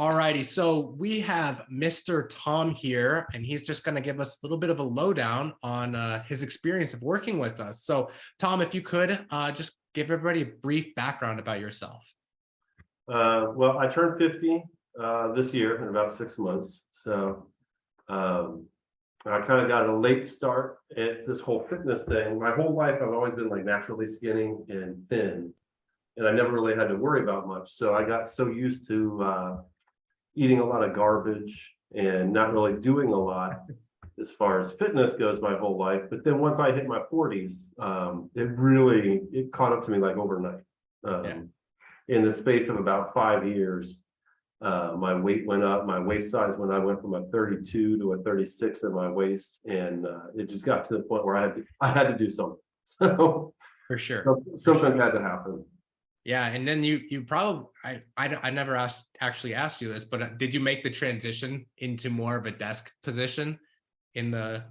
Alrighty, so we have Mr. Tom here, and he's just going to give us a little bit of a lowdown on his experience of working with us. So, Tom, if you could just give everybody a brief background about yourself. Well, I turned 50 this year in about 6 months. So I kind of got a late start at this whole fitness thing. My whole life, I've always been like naturally skinny and thin, and I never really had to worry about much. So I got so used to eating a lot of garbage and not really doing a lot as far as fitness goes my whole life. But then once I hit my 40s, it caught up to me like overnight. In the space of about 5 years, my weight went up. My waist size when I went from a 32 to a 36 at my waist, and it just got to the point where I had to do something. So for sure, something had to happen. Yeah, and then you probably I never actually asked you this, but did you make the transition into more of a desk position in the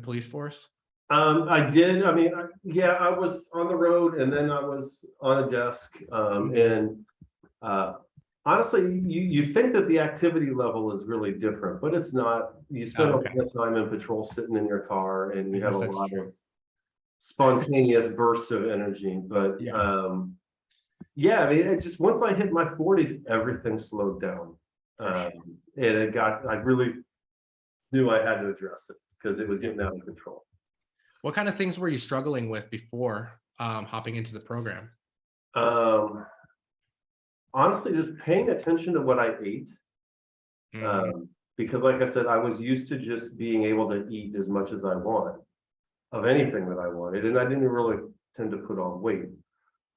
police force? I did. I mean, I was on the road, and then I was on a desk. Honestly, you think that the activity level is really different, but it's not. You spend a lot of time in patrol, sitting in your car, and you have a lot of spontaneous bursts of energy. But yeah, I mean, it just once I hit my 40s, everything slowed down, and I really knew I had to address it because it was getting out of control. What kind of things were you struggling with before hopping into the program? Honestly, just paying attention to what I ate, because like I said, I was used to just being able to eat as much as I want of anything that I wanted, and I didn't really tend to put on weight.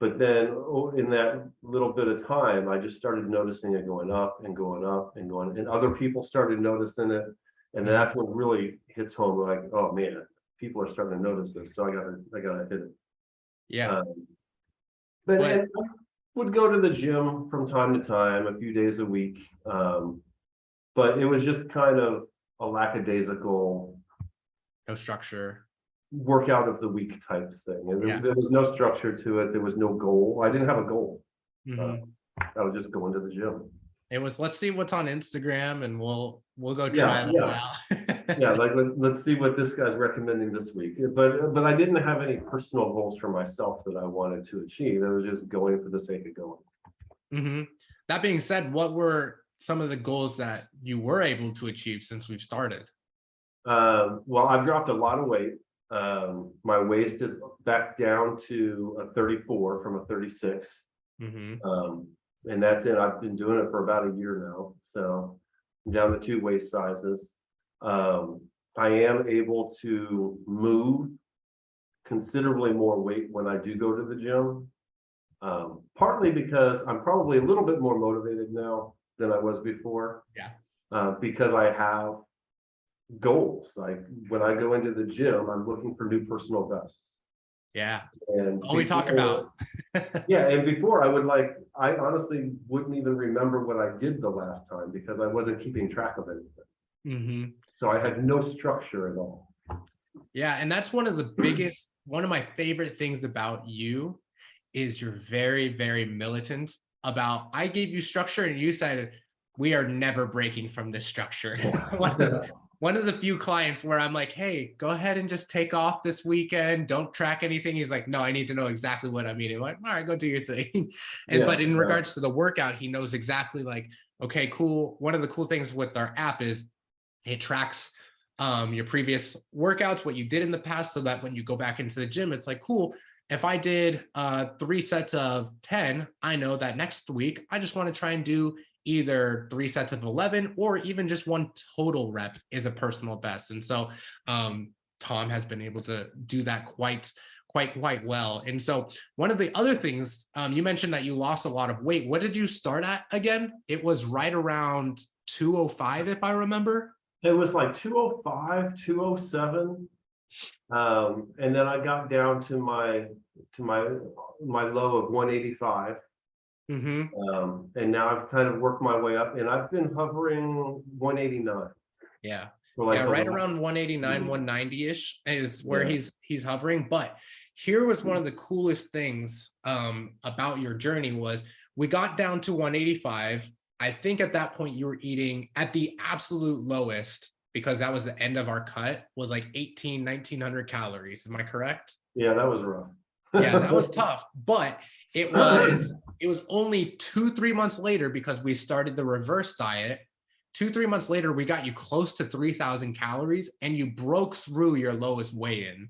But then in that little bit of time, I just started noticing it going up and going up and going, and other people started noticing it. And that's what really hits home, like, oh man, people are starting to notice this. So I gotta hit it. Yeah. But I would go to the gym from time to time, a few days a week. But it was just kind of a lackadaisical, no structure, workout of the week type thing. And there was no structure to it. There was no goal. I didn't have a goal. I was just going to the gym. It was, let's see what's on Instagram, and we'll go try that out. Yeah, like let's see what this guy's recommending this week. But I didn't have any personal goals for myself that I wanted to achieve. I was just going for the sake of going. That being said, what were some of the goals that you were able to achieve since we've started? Well, I've dropped a lot of weight. My waist is back down to a 34 from a 36. And that's it. I've been doing it for about a year now. So I'm down to 2 waist sizes. I am able to move considerably more weight when I do go to the gym. Partly because I'm probably a little bit more motivated now than I was before. Because I have goals. Like when I go into the gym, I'm looking for new personal bests. And all we talk about. And before I honestly wouldn't even remember what I did the last time because I wasn't keeping track of anything. So I had no structure at all. And that's one of the biggest, one of my favorite things about you is you're very, very militant about, I gave you structure and you said, we are never breaking from this structure. One of the few clients where I'm like, hey, go ahead and just take off this weekend. Don't track anything. He's like, no, I need to know exactly what I'm eating. I'm like, all right, go do your thing. But in regards to the workout, he knows exactly like, okay, cool. One of the cool things with our app is it tracks your previous workouts, what you did in the past, so that when you go back into the gym, it's like, cool. If I did 3 sets of 10, I know that next week, I just want to try and do either 3 sets of 11 or even just 1 total rep is a personal best. And so Tom has been able to do that quite well. And so one of the other things, you mentioned that you lost a lot of weight. What did you start at again? It was right around 205, if I remember. It was like 205, 207. And then I got down to my low of 185. And now I've kind of worked my way up, and I've been hovering 189. Right around 189, 190-ish is where he's hovering. But here was one of the coolest things about your journey was we got down to 185. I think at that point you were eating at the absolute lowest, because that was the end of our cut, was like 1900 calories. Am I correct? Yeah, that was rough. Yeah, that was tough, but it was only 2-3 months later, because we started the reverse diet. 2-3 months later, we got you close to 3000 calories, and you broke through your lowest weigh-in,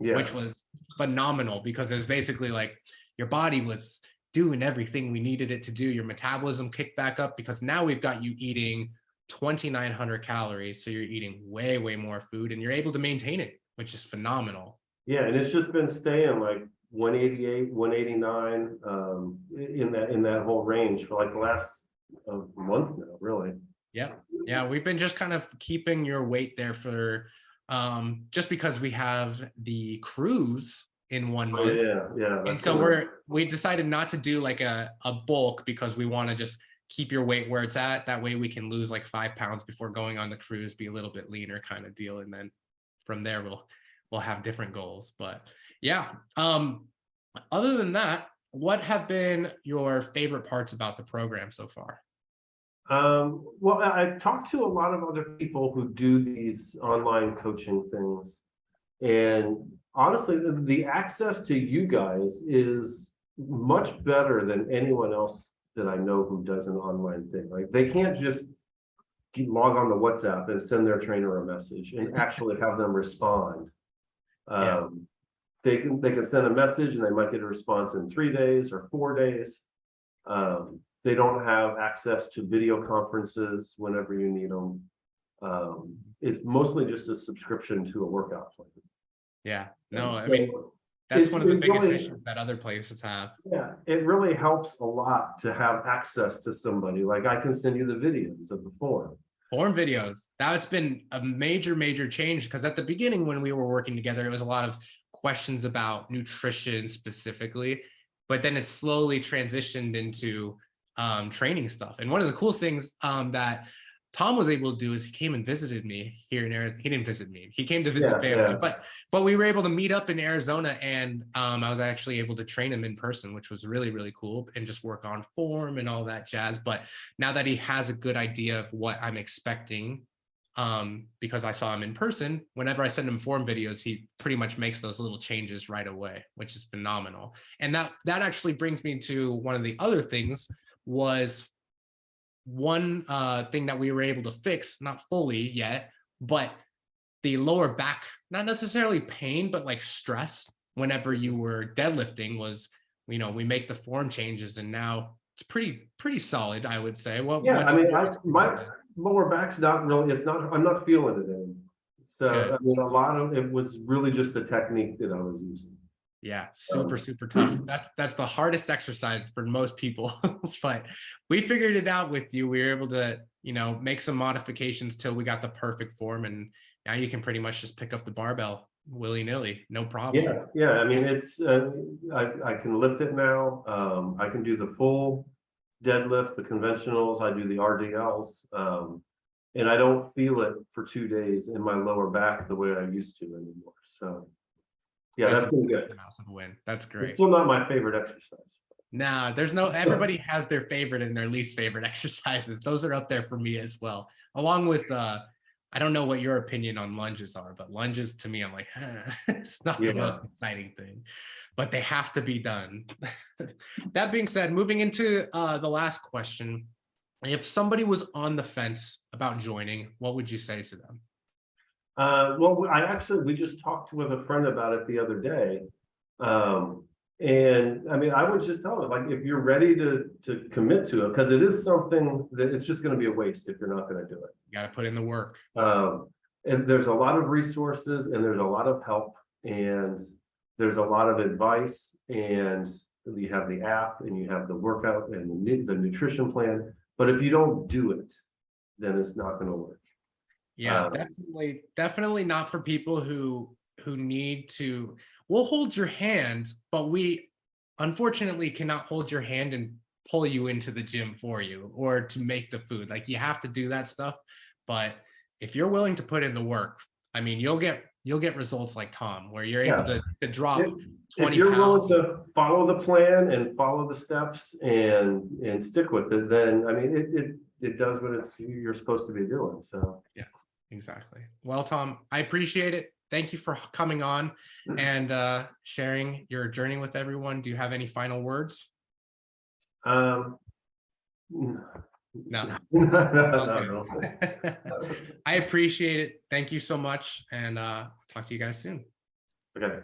Yeah, which was phenomenal, because it was basically like your body was doing everything we needed it to do. Your metabolism kicked back up, because now we've got you eating 2900 calories. So you're eating way, way more food, and you're able to maintain it, which is phenomenal. yeah, and it's just been staying like 188, 189, in that whole range for like the last month now, really. Yeah. Yeah. We've been just kind of keeping your weight there for just because we have the cruise in 1 month. Oh, yeah, yeah. And so we decided not to do like a bulk, because we want to just keep your weight where it's at. That way we can lose like 5 pounds before going on the cruise, be a little bit leaner kind of deal. And then from there we'll have different goals. But yeah. Other than that, what have been your favorite parts about the program so far? Well, I've talked to a lot of other people who do these online coaching things, and honestly, the access to you guys is much better than anyone else that I know who does an online thing. Like, they can't just log on to WhatsApp and send their trainer a message and actually have them respond. Yeah. They can send a message and they might get a response in 3 days or 4 days. They don't have access to video conferences whenever you need them. It's mostly just a subscription to a workout plan. Yeah. No, I So mean, that's one of the biggest really, issues that other places have. yeah, it really helps a lot to have access to somebody. Like, I can send you the videos of the form. Form videos. That's been a major, major change, because at the beginning when we were working together, it was a lot of questions about nutrition specifically, but then it slowly transitioned into training stuff. And one of the coolest things that Tom was able to do is he came and visited me here in Arizona. He didn't visit me. He came to visit family, but we were able to meet up in Arizona, and I was actually able to train him in person, which was really, really cool, and just work on form and all that jazz. But now that he has a good idea of what I'm expecting, because I saw him in person, whenever I send him form videos, he pretty much makes those little changes right away, which is phenomenal. And that actually brings me to one of the other things. Was one thing that we were able to fix, not fully yet, but the lower back, not necessarily pain, but like stress whenever you were deadlifting was, we make the form changes, and now it's pretty solid, I would say. Well, yeah, I mean, my lower back's not really, I'm not feeling it anymore. So, good. I mean, a lot of it was really just the technique that I was using. Yeah, super tough. That's the hardest exercise for most people. But we figured it out with you. We were able to, make some modifications till we got the perfect form, and now you can pretty much just pick up the barbell willy-nilly, no problem. Yeah. I mean, it's I can lift it now. I can do the full deadlift, the conventionals. I do the RDLs, and I don't feel it for 2 days in my lower back the way I used to anymore. So. Yeah, that's been good. A massive win. That's great. It's still not my favorite exercise. Nah, everybody has their favorite and their least favorite exercises. Those are up there for me as well. Along with, I don't know what your opinion on lunges are, but lunges to me, I'm like, it's not the most exciting thing, but they have to be done. That being said, moving into the last question, if somebody was on the fence about joining, what would you say to them? Well, we just talked with a friend about it the other day. And I mean, I would just tell them, like, if you're ready to commit to it, because it is something that it's just going to be a waste if you're not going to do it. You got to put in the work. And there's a lot of resources, and there's a lot of help, and there's a lot of advice, and you have the app, and you have the workout and the nutrition plan. But if you don't do it, then it's not going to work. Yeah, definitely not for people who need to. We'll hold your hand, but we unfortunately cannot hold your hand and pull you into the gym for you, or to make the food. Like, you have to do that stuff. But if you're willing to put in the work, I mean, you'll get you'll get results like Tom, where you're able Yeah. to drop If 20 you're willing pounds. to follow the plan and follow the steps and stick with it, then I mean, it does what you're supposed to be doing. So Yeah, exactly. Well, Tom, I appreciate it. Thank you for coming on and sharing your journey with everyone. Do you have any final words? um No. no. I appreciate it. Thank you so much. And talk to you guys soon. Okay.